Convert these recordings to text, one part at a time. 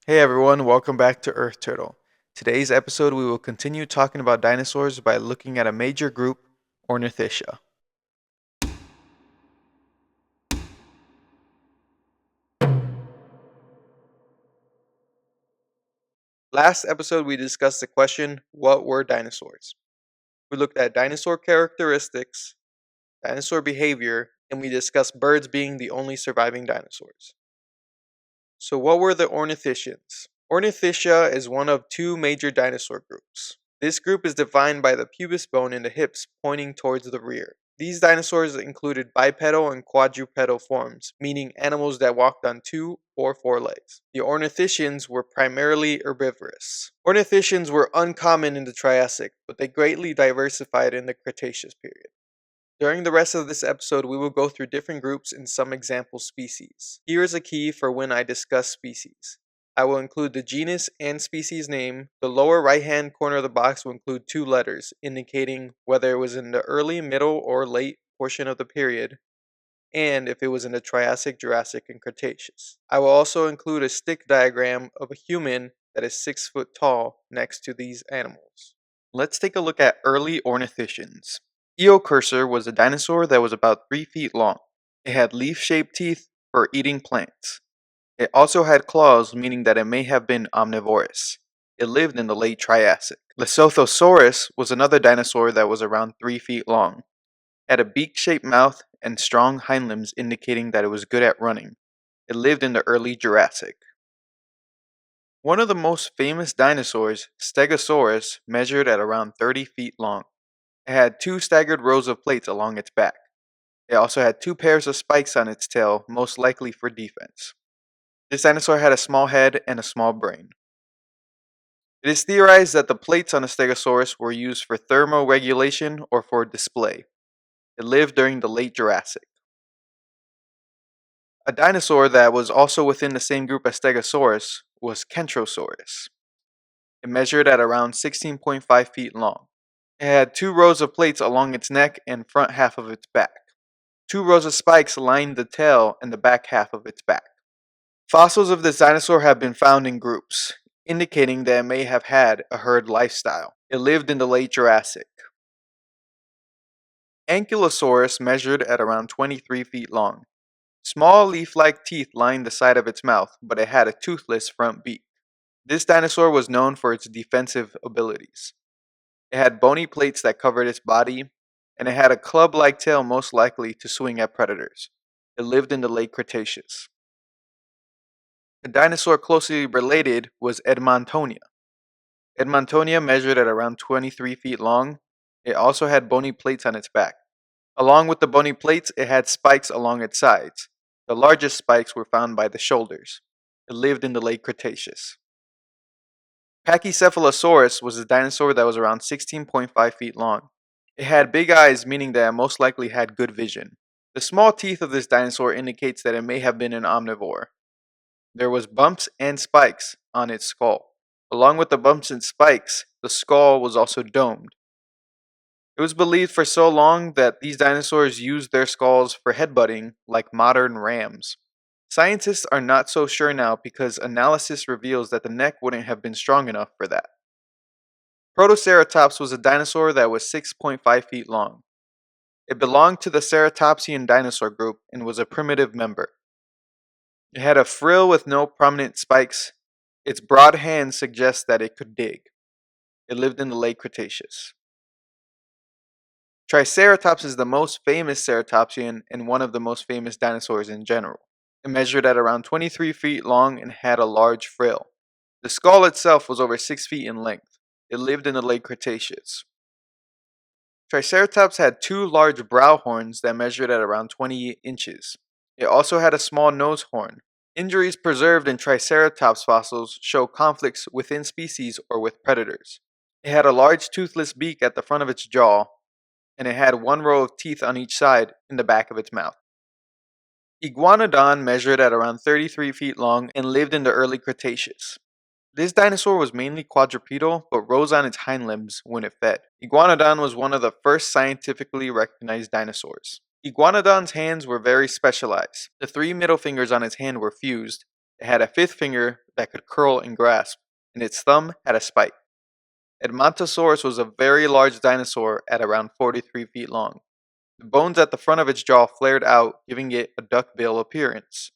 Hey everyone, welcome back to Earth Turtle. Today's episode we will continue talking about dinosaurs by looking at a major group, Ornithischia. Last episode we discussed the question, what were dinosaurs? We looked at dinosaur characteristics, dinosaur behavior, and we discussed birds being the only surviving dinosaurs. So what were the Ornithischians? Ornithischia is one of two major dinosaur groups. This group is defined by the pubis bone in the hips pointing towards the rear. These dinosaurs included bipedal and quadrupedal forms, meaning animals that walked on two or four legs. The Ornithischians were primarily herbivorous. Ornithischians were uncommon in the Triassic, but they greatly diversified in the Cretaceous period. During the rest of this episode, we will go through different groups and some example species. Here is a key for when I discuss species. I will include the genus and species name. The lower right-hand corner of the box will include two letters, indicating whether it was in the early, middle, or late portion of the period, and if it was in the Triassic, Jurassic, and Cretaceous. I will also include a stick diagram of a human that is 6 foot tall next to these animals. Let's take a look at early ornithischians. Eocursor was a dinosaur that was about 3 feet long. It had leaf-shaped teeth for eating plants. It also had claws, meaning that it may have been omnivorous. It lived in the late Triassic. Lesothosaurus was another dinosaur that was around 3 feet long. It had a beak-shaped mouth and strong hind limbs indicating that it was good at running. It lived in the early Jurassic. One of the most famous dinosaurs, Stegosaurus, measured at around 30 feet long. It had two staggered rows of plates along its back. It also had two pairs of spikes on its tail, most likely for defense. This dinosaur had a small head and a small brain. It is theorized that the plates on the Stegosaurus were used for thermoregulation or for display. It lived during the late Jurassic. A dinosaur that was also within the same group as Stegosaurus was Kentrosaurus. It measured at around 16.5 feet long. It had two rows of plates along its neck and front half of its back. Two rows of spikes lined the tail and the back half of its back. Fossils of this dinosaur have been found in groups, indicating that it may have had a herd lifestyle. It lived in the late Jurassic. Ankylosaurus measured at around 23 feet long. Small leaf-like teeth lined the side of its mouth, but it had a toothless front beak. This dinosaur was known for its defensive abilities. It had bony plates that covered its body, and it had a club-like tail most likely to swing at predators. It lived in the late Cretaceous. A dinosaur closely related was Edmontonia. Edmontonia measured at around 23 feet long. It also had bony plates on its back. Along with the bony plates, it had spikes along its sides. The largest spikes were found by the shoulders. It lived in the late Cretaceous. Pachycephalosaurus was a dinosaur that was around 16.5 feet long. It had big eyes, meaning that it most likely had good vision. The small teeth of this dinosaur indicates that it may have been an omnivore. There was bumps and spikes on its skull. Along with the bumps and spikes, the skull was also domed. It was believed for so long that these dinosaurs used their skulls for headbutting like modern rams. Scientists are not so sure now because analysis reveals that the neck wouldn't have been strong enough for that. Protoceratops was a dinosaur that was 6.5 feet long. It belonged to the ceratopsian dinosaur group and was a primitive member. It had a frill with no prominent spikes. Its broad hands suggest that it could dig. It lived in the late Cretaceous. Triceratops is the most famous ceratopsian and one of the most famous dinosaurs in general. It measured at around 23 feet long and had a large frill. The skull itself was over 6 feet in length. It lived in the late Cretaceous. Triceratops had two large brow horns that measured at around 28 inches. It also had a small nose horn. Injuries preserved in Triceratops fossils show conflicts within species or with predators. It had a large toothless beak at the front of its jaw, and it had one row of teeth on each side in the back of its mouth. Iguanodon measured at around 33 feet long and lived in the early Cretaceous. This dinosaur was mainly quadrupedal but rose on its hind limbs when it fed. Iguanodon was one of the first scientifically recognized dinosaurs. Iguanodon's hands were very specialized. The three middle fingers on its hand were fused, It had a fifth finger that could curl and grasp, and its thumb had a spike. Edmontosaurus was a very large dinosaur at around 43 feet long. The bones at the front of its jaw flared out, giving it a duckbill appearance.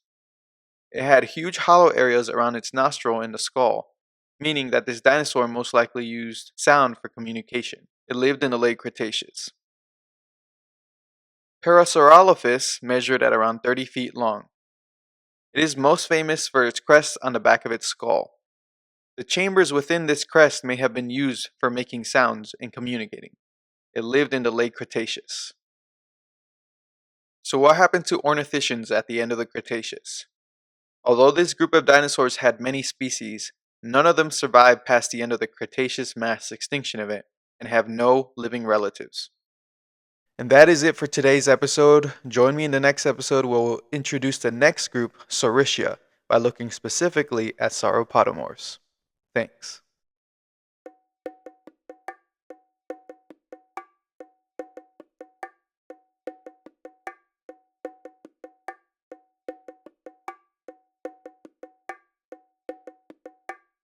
It had huge hollow areas around its nostril and the skull, meaning that this dinosaur most likely used sound for communication. It lived in the late Cretaceous. Parasaurolophus measured at around 30 feet long. It is most famous for its crest on the back of its skull. The chambers within this crest may have been used for making sounds and communicating. It lived in the late Cretaceous. So what happened to Ornithischians at the end of the Cretaceous? Although this group of dinosaurs had many species, none of them survived past the end of the Cretaceous mass extinction event and have no living relatives. And that is it for today's episode. Join me in the next episode where we'll introduce the next group, Saurischia, by looking specifically at sauropodomorphs. Thanks.